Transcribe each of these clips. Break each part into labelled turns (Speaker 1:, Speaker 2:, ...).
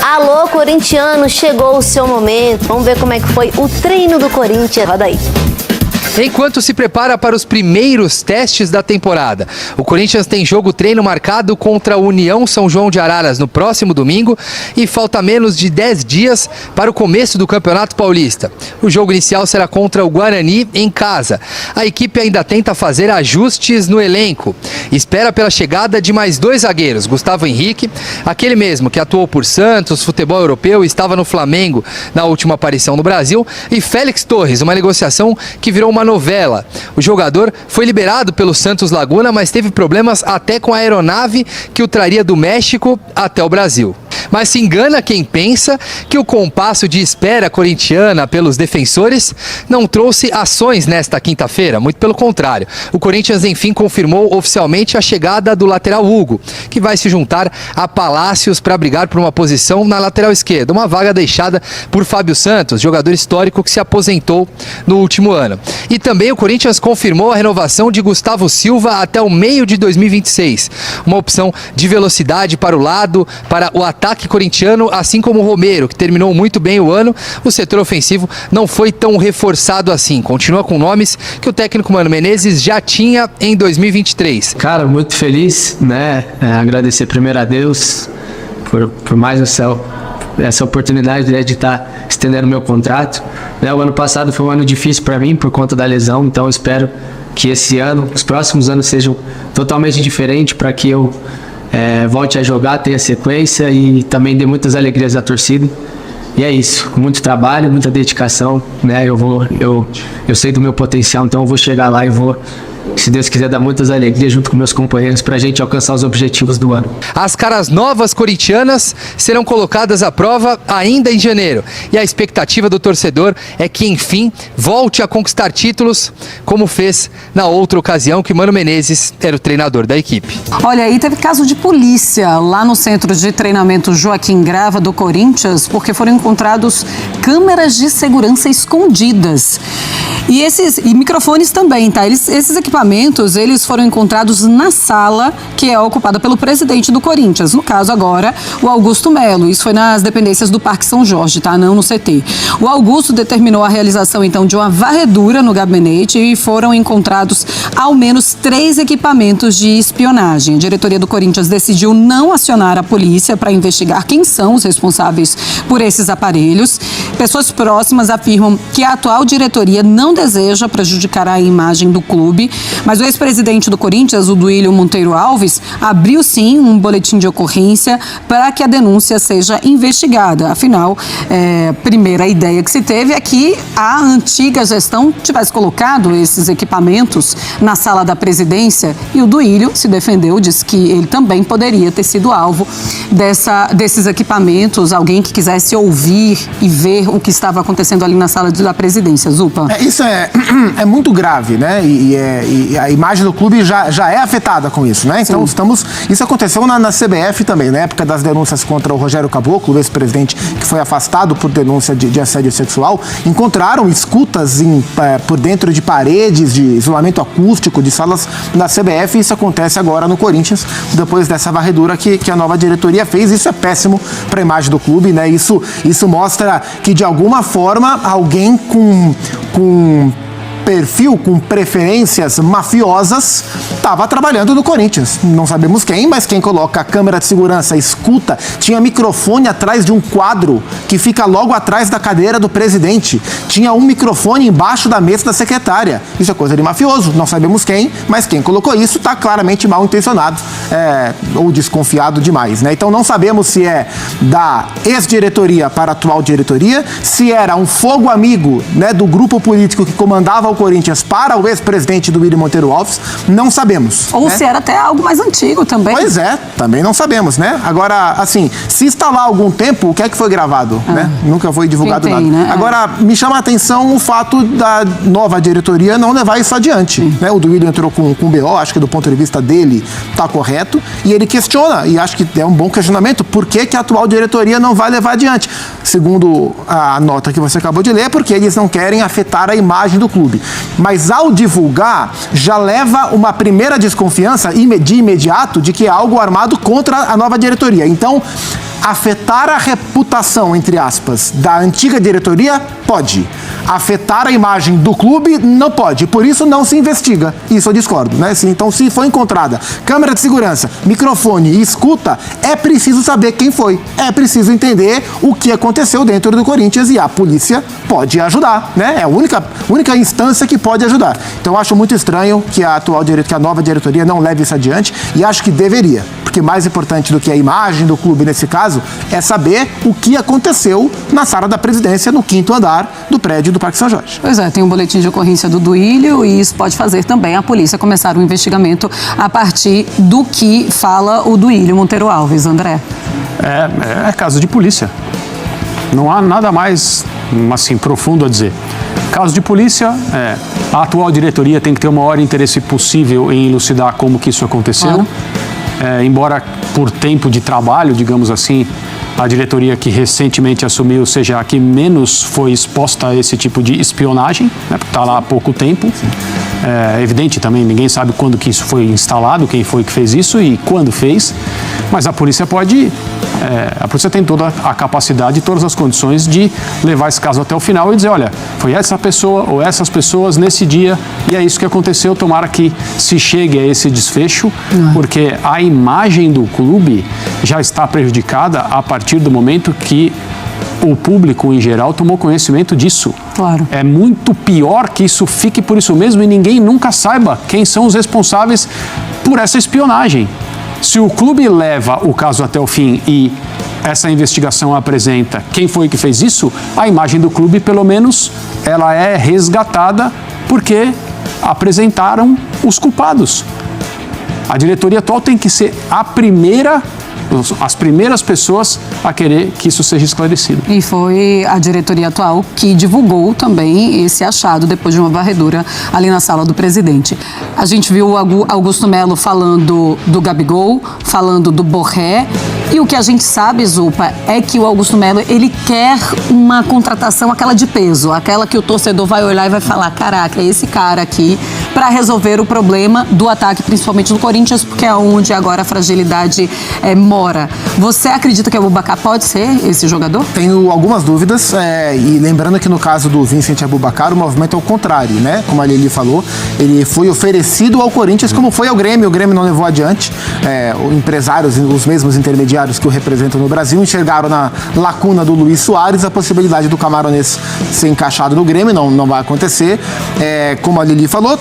Speaker 1: Alô, corintiano, chegou o seu momento. Vamos ver como é que foi o treino do Corinthians. Roda aí.
Speaker 2: Enquanto se prepara para os primeiros testes da temporada, o Corinthians tem jogo-treino marcado contra a União São João de Araras no próximo domingo e falta menos de 10 dias para o começo do Campeonato Paulista. O jogo inicial será contra o Guarani em casa. A equipe ainda tenta fazer ajustes no elenco. Espera pela chegada de mais 2 zagueiros, Gustavo Henrique, aquele mesmo que atuou por Santos, futebol europeu e estava no Flamengo na última aparição no Brasil, e Félix Torres, uma negociação que virou uma novela. O jogador foi liberado pelo Santos Laguna, mas teve problemas até com a aeronave que o traria do México até o Brasil. Mas se engana quem pensa que o compasso de espera corintiana pelos defensores não trouxe ações nesta quinta-feira, muito pelo contrário. O Corinthians, enfim, confirmou oficialmente a chegada do lateral Hugo, que vai se juntar a Palácios para brigar por uma posição na lateral esquerda, uma vaga deixada por Fábio Santos, jogador histórico que se aposentou no último ano. E também o Corinthians confirmou a renovação de Gustavo Silva até o meio de 2026, uma opção de velocidade para o lado, para o ataque corintiano, assim como o Romero, que terminou muito bem o ano. O setor ofensivo não foi tão reforçado assim, continua com nomes que o técnico Mano Menezes já tinha em 2023.
Speaker 3: Cara, muito feliz, né? Agradecer primeiro a Deus por mais essa oportunidade, né, de estar estendendo meu contrato. O ano passado foi um ano difícil para mim por conta da lesão, então eu espero que esse ano, os próximos anos sejam totalmente diferentes para que eu volte a jogar, tenha sequência e também dê muitas alegrias à torcida. E é isso, com muito trabalho, muita dedicação, né? Eu sei do meu potencial, então eu vou chegar lá e vou, se Deus quiser, dar muitas alegrias junto com meus companheiros pra gente alcançar os objetivos do ano.
Speaker 2: As caras novas corintianas serão colocadas à prova ainda em janeiro. E a expectativa do torcedor é que, enfim, volte a conquistar títulos, como fez na outra ocasião que Mano Menezes era o treinador da equipe.
Speaker 4: Olha, aí teve caso de polícia lá no centro de treinamento Joaquim Grava do Corinthians, porque foram encontrados câmeras de segurança escondidas. E microfones também, tá? Esses equipamentos, eles foram encontrados na sala que é ocupada pelo presidente do Corinthians. No caso agora, o Augusto Melo. Isso foi nas dependências do Parque São Jorge, tá? Não no CT. O Augusto determinou a realização, então, de uma varredura no gabinete e foram encontrados ao menos 3 equipamentos de espionagem. A diretoria do Corinthians decidiu não acionar a polícia para investigar quem são os responsáveis por esses aparelhos. Pessoas próximas afirmam que a atual diretoria não deseja prejudicar a imagem do clube, mas o ex-presidente do Corinthians, o Duílio Monteiro Alves, abriu sim um boletim de ocorrência para que a denúncia seja investigada. Afinal, primeira ideia que se teve é que a antiga gestão tivesse colocado esses equipamentos na sala da presidência e o Duílio se defendeu, disse que ele também poderia ter sido alvo desses equipamentos, alguém que quisesse ouvir e ver o que estava acontecendo ali na sala da presidência. Zupa.
Speaker 5: Isso é muito grave, né? E a imagem do clube já é afetada com isso, né? Então isso aconteceu na CBF também, na época das denúncias contra o Rogério Caboclo, o ex-presidente que foi afastado por denúncia de assédio sexual. Encontraram escutas por dentro de paredes, de isolamento acústico, de salas da CBF. Isso acontece agora no Corinthians, depois dessa varredura que a nova diretoria fez. Isso é péssimo para a imagem do clube, né? Isso mostra que, de alguma forma, alguém com perfil, com preferências mafiosas, estava trabalhando no Corinthians. Não sabemos quem, mas quem coloca a câmera de segurança, escuta, tinha microfone atrás de um quadro que fica logo atrás da cadeira do presidente. Tinha um microfone embaixo da mesa da secretária. Isso é coisa de mafioso. Não sabemos quem, mas quem colocou isso está claramente mal intencionado ou desconfiado demais, né? Então não sabemos se é da ex-diretoria para a atual diretoria, se era um fogo amigo, né, do grupo político que comandava o Corinthians para o ex-presidente do Duílio Monteiro Alves, não sabemos.
Speaker 4: Ou se era até algo mais antigo também.
Speaker 5: Pois é, também não sabemos, né? Agora, assim, se está lá há algum tempo, o que é que foi gravado, né? Nunca foi divulgado nada. Né? Agora, me chama a atenção o fato da nova diretoria não levar isso adiante, né? O Duílio entrou com BO, acho que do ponto de vista dele está correto, e ele questiona, e acho que é um bom questionamento, por que a atual diretoria não vai levar adiante? Segundo a nota que você acabou de ler, porque eles não querem afetar a imagem do clube. Mas ao divulgar, já leva uma primeira desconfiança de imediato de que é algo armado contra a nova diretoria. Então, Afetar a reputação, entre aspas, da antiga diretoria? Pode. Afetar a imagem do clube? Não pode. Por isso não se investiga. Isso eu discordo, né? Então, se foi encontrada câmera de segurança, microfone e escuta, é preciso saber quem foi. É preciso entender o que aconteceu dentro do Corinthians e a polícia pode ajudar, né? É a única instância que pode ajudar. Então, eu acho muito estranho que a nova diretoria não leve isso adiante e acho que deveria. Porque mais importante do que a imagem do clube nesse caso é saber o que aconteceu na sala da presidência no 5º andar do prédio do Parque São Jorge.
Speaker 4: Pois é, tem um boletim de ocorrência do Duílio e isso pode fazer também a polícia começar o investimento a partir do que fala o Duílio Monteiro Alves. André?
Speaker 6: É caso de polícia. Não há nada mais, assim, profundo a dizer. Caso de polícia, a atual diretoria tem que ter o maior interesse possível em elucidar como que isso aconteceu.
Speaker 4: Claro.
Speaker 6: Embora por tempo de trabalho, digamos assim, a diretoria que recentemente assumiu seja a que menos foi exposta a esse tipo de espionagem, né, porque está lá há pouco tempo. É evidente também, ninguém sabe quando que isso foi instalado, quem foi que fez isso e quando fez, mas a polícia tem toda a capacidade e todas as condições de levar esse caso até o final e dizer, olha, foi essa pessoa ou essas pessoas nesse dia e é isso que aconteceu, tomara que se chegue a esse desfecho, porque a imagem do clube já está prejudicada a partir do momento que o público em geral tomou conhecimento disso.
Speaker 4: Claro.
Speaker 6: É muito pior que isso fique por isso mesmo e ninguém nunca saiba quem são os responsáveis por essa espionagem. Se o clube leva o caso até o fim e essa investigação apresenta quem foi que fez isso, a imagem do clube, pelo menos, ela é resgatada porque apresentaram os culpados. A diretoria atual tem que ser as primeiras pessoas a querer que isso seja esclarecido.
Speaker 4: E foi a diretoria atual que divulgou também esse achado depois de uma varredura ali na sala do presidente. A gente viu o Augusto Melo falando do Gabigol, falando do Borré, e o que a gente sabe, Zupa, é que o Augusto Melo, ele quer uma contratação, aquela de peso, aquela que o torcedor vai olhar e vai falar, caraca, é esse cara aqui para resolver o problema do ataque, principalmente do Corinthians, porque é onde agora a fragilidade mora. Você acredita que o Abubakar pode ser esse jogador?
Speaker 5: Tenho algumas dúvidas, e lembrando que no caso do Vincent Abubakar, o movimento é o contrário, né? Como a Lili falou, ele foi oferecido ao Corinthians como foi ao Grêmio, o Grêmio não levou adiante. Empresários, os mesmos intermediários que o representam no Brasil, enxergaram na lacuna do Luiz Soares a possibilidade do camaronês ser encaixado no Grêmio, não vai acontecer. Como a Lili falou,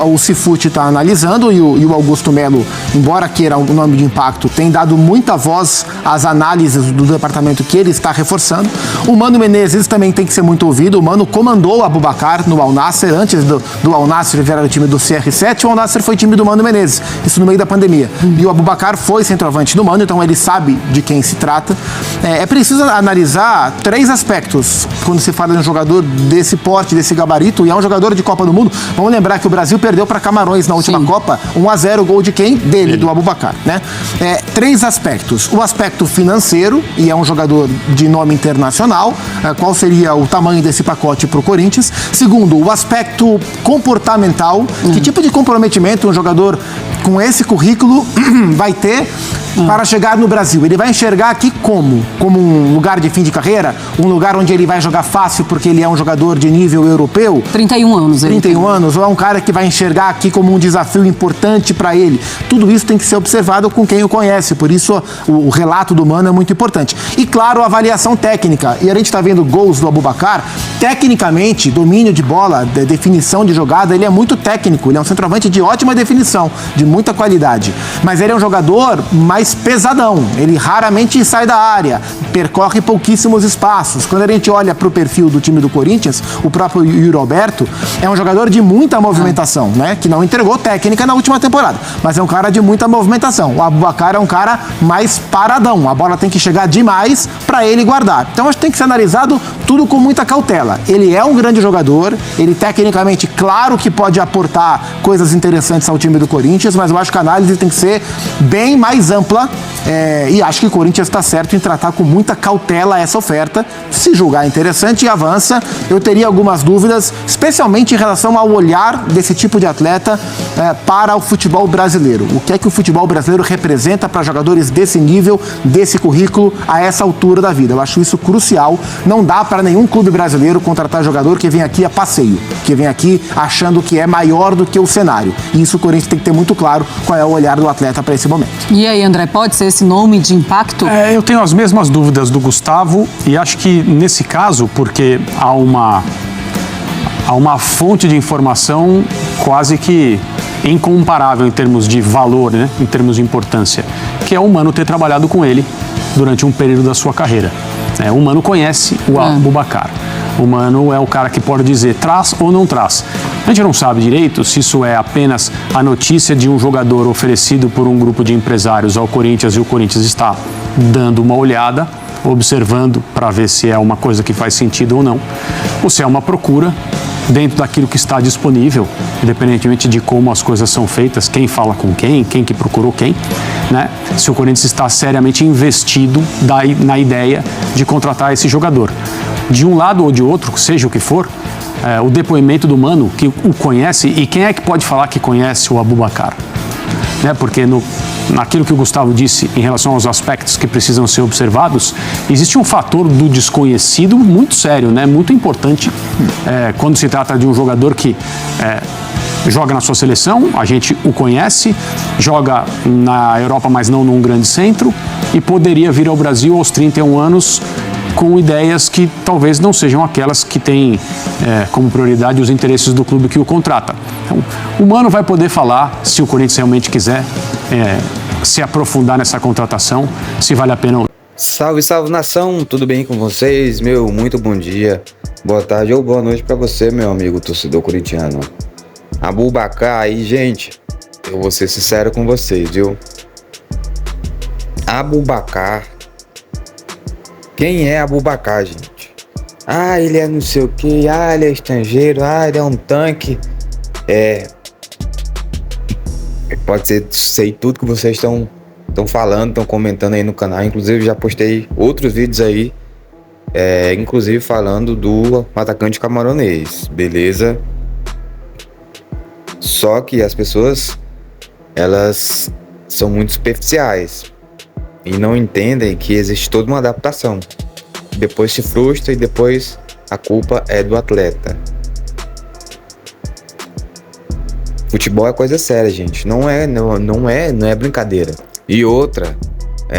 Speaker 5: o Cifute está analisando e o Augusto Melo, embora queira o nome de impacto, tem dado muita voz às análises do departamento que ele está reforçando. O Mano Menezes também tem que ser muito ouvido. O Mano comandou o Abubakar no Al Nassr, antes do Al Nassr virar o time do CR7, o Al Nassr foi time do Mano Menezes, isso no meio da pandemia. E o Abubakar foi centroavante do Mano, então ele sabe de quem se trata. É preciso analisar 3 aspectos quando se fala de um jogador desse porte, desse gabarito, e é um jogador de Copa do Mundo. Vamos lembrar que o Brasil perdeu para Camarões na última Copa, 1-0, gol de quem? Dele, do Abubakar, né? 3 aspectos. O aspecto financeiro, e é um jogador de nome internacional, qual seria o tamanho desse pacote para o Corinthians. Segundo, o aspecto comportamental, que tipo de comprometimento um jogador com esse currículo vai ter para chegar no Brasil. Ele vai enxergar aqui como um lugar de fim de carreira, um lugar onde ele vai jogar fácil porque ele é um jogador de nível europeu.
Speaker 4: 31 anos.
Speaker 5: 31 anos, ou é um cara que vai enxergar aqui como um desafio importante para ele. Tudo isso tem que ser observado com quem o conhece, por isso o relato do Mano é muito importante. E claro, a avaliação técnica. E a gente está vendo gols do Abubakar, tecnicamente, domínio de bola, definição de jogada, ele é muito técnico, ele é um centroavante de ótima definição, de muita qualidade. Mas ele é um jogador mais pesadão, ele raramente sai da área, percorre pouquíssimos espaços. Quando a gente olha para o perfil do time do Corinthians, o próprio Yuri Alberto é um jogador de muita movimentação, né? Que não entregou técnica na última temporada, mas é um cara de muita movimentação. O Abubakar é um cara mais paradão, a bola tem que chegar demais para ele guardar. Então acho que tem que ser analisado tudo com muita cautela. Ele é um grande jogador, ele tecnicamente, claro que pode aportar coisas interessantes ao time do Corinthians, mas eu acho que a análise tem que ser bem mais ampla E acho que o Corinthians está certo em tratar com muita cautela essa oferta. Se julgar interessante, avança. Eu teria algumas dúvidas, especialmente em relação ao olhar desse tipo de atleta para o futebol brasileiro. O que é que o futebol brasileiro representa para jogadores desse nível, desse currículo, a essa altura da vida? Eu acho isso crucial. Não dá para nenhum clube brasileiro contratar jogador que vem aqui a passeio, que vem aqui achando que é maior do que o cenário. E isso o Corinthians tem que ter muito claro qual é o olhar do atleta para esse momento.
Speaker 4: E aí, André, pode ser esse nome de impacto?
Speaker 6: Eu tenho as mesmas dúvidas do Gustavo e acho que nesse caso, porque há uma fonte de informação quase que incomparável em termos de valor, né? Em termos de importância, que é o Mano ter trabalhado com ele durante um período da sua carreira. O Mano conhece o Abubakar. O Mano é o cara que pode dizer traz ou não traz. A gente não sabe direito se isso é apenas a notícia de um jogador oferecido por um grupo de empresários ao Corinthians e o Corinthians está dando uma olhada, observando para ver se é uma coisa que faz sentido ou não, ou se é uma procura dentro daquilo que está disponível, independentemente de como as coisas são feitas, quem fala com quem que procurou quem, né? Se o Corinthians está seriamente investido na ideia de contratar esse jogador. De um lado ou de outro, seja o que for, o depoimento do Mano, que o conhece, e quem é que pode falar que conhece o Abubakar? Porque naquilo que o Gustavo disse em relação aos aspectos que precisam ser observados, existe um fator do desconhecido muito sério, né? Muito importante quando se trata de um jogador que joga na sua seleção, a gente o conhece, joga na Europa, mas não num grande centro, e poderia vir ao Brasil aos 31 anos com ideias que talvez não sejam aquelas que têm como prioridade os interesses do clube que o contrata. Então, o Mano vai poder falar, se o Corinthians realmente quiser se aprofundar nessa contratação, se vale a pena ou não.
Speaker 7: Salve, salve nação, tudo bem com vocês? Muito bom dia, boa tarde ou boa noite pra você, meu amigo torcedor corintiano. Abubakar aí, gente, eu vou ser sincero com vocês, viu? Abubakar. Quem é Abubakar, gente? Ele é não sei o que, ele é estrangeiro, ele é um tanque. Pode ser, sei tudo que vocês estão falando, estão comentando aí no canal. Inclusive já postei outros vídeos aí, inclusive falando do atacante camaronês, beleza? Só que as pessoas, elas são muito superficiais e não entendem que existe toda uma adaptação. Depois se frustra e depois a culpa é do atleta. Futebol é coisa séria, gente. Não é brincadeira. E outra,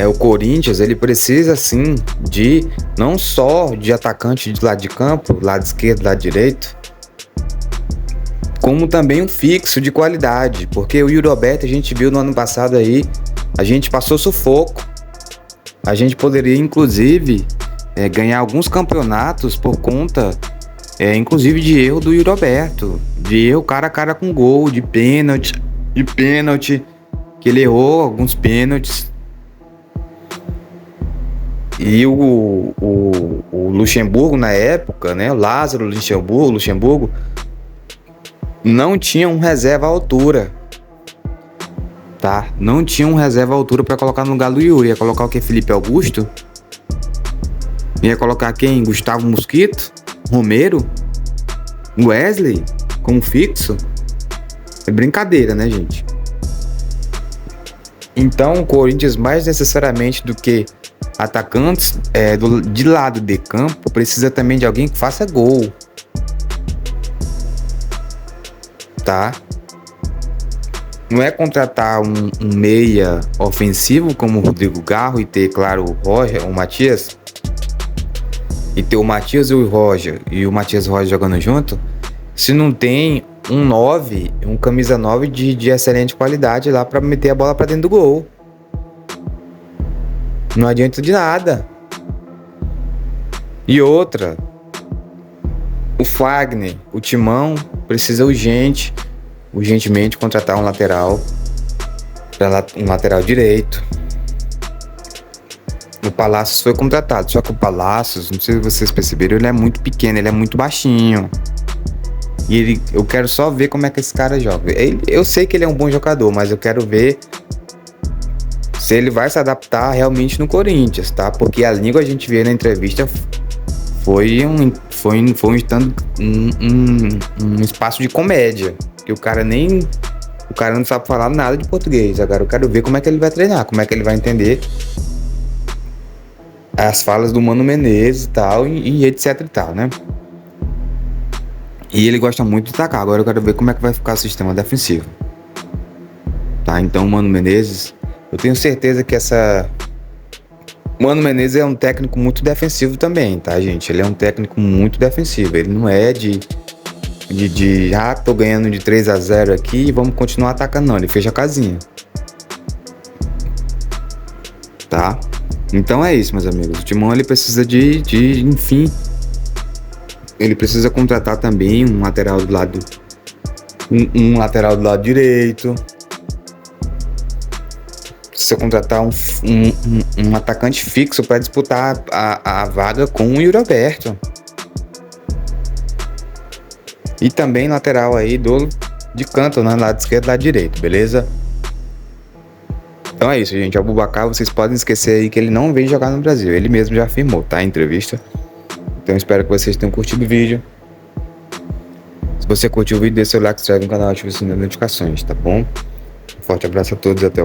Speaker 7: o Corinthians, ele precisa sim de, não só de atacante de lado de campo, lado esquerdo, lado direito, como também um fixo de qualidade. Porque o Yuri Alberto, a gente viu no ano passado aí, a gente passou sufoco. A gente poderia, inclusive, ganhar alguns campeonatos por conta, inclusive, de erro do Yuri Alberto. De erro cara a cara com gol, de pênalti, que ele errou alguns pênaltis. E o Luxemburgo, na época, né, o Lázaro Luxemburgo, não tinha um reserva à altura. Tá? Não tinha um reserva à altura para colocar no lugar do Yuri. Ia colocar o que? Felipe Augusto? Ia colocar quem? Gustavo Mosquito? Romero? Wesley? Como fixo? É brincadeira, né, gente? Então, o Corinthians, mais necessariamente do que atacantes de lado de campo, precisa também de alguém que faça gol. Tá? Não é contratar um meia ofensivo como o Rodrigo Garro e ter, claro, o Matias. E ter o Matias e o Roger, e o Matias e o Roger jogando junto, se não tem um 9, um camisa 9 de excelente qualidade lá para meter a bola para dentro do gol. Não adianta de nada. E outra, o Fagner, o Timão, precisa urgentemente contratar um lateral direito. O Palácios foi contratado, só que o Palácios, não sei se vocês perceberam, ele é muito pequeno, ele é muito baixinho. E eu quero só ver como é que esse cara joga. Eu sei que ele é um bom jogador, mas eu quero ver se ele vai se adaptar realmente no Corinthians, tá? Porque a língua a gente vê na entrevista foi um espaço de comédia, que o cara não sabe falar nada de português. Agora eu quero ver como é que ele vai treinar, como é que ele vai entender as falas do Mano Menezes e tal, e etc e tal, né? E ele gosta muito de atacar. Agora eu quero ver como é que vai ficar o sistema defensivo. Tá? Então o Mano Menezes, eu tenho certeza que o Mano Menezes é um técnico muito defensivo também, tá, gente? Ele é um técnico muito defensivo. Ele não é de tô ganhando de 3-0 aqui e vamos continuar atacando, não. Ele fecha a casinha. Tá? Então é isso, meus amigos. O Timão, ele precisa enfim, ele precisa contratar também um lateral do lado direito. Precisa contratar um atacante fixo para disputar a vaga com o Yuri Alberto. E também lateral aí de canto, né? Lado esquerdo e lado direito, beleza? Então é isso, gente. Aboubacar, vocês podem esquecer aí que ele não veio jogar no Brasil. Ele mesmo já afirmou, tá? Em entrevista. Então espero que vocês tenham curtido o vídeo. Se você curtiu o vídeo, deixa seu like, se inscreve no canal e ativa o sininho das notificações, tá bom? Um forte abraço a todos e até o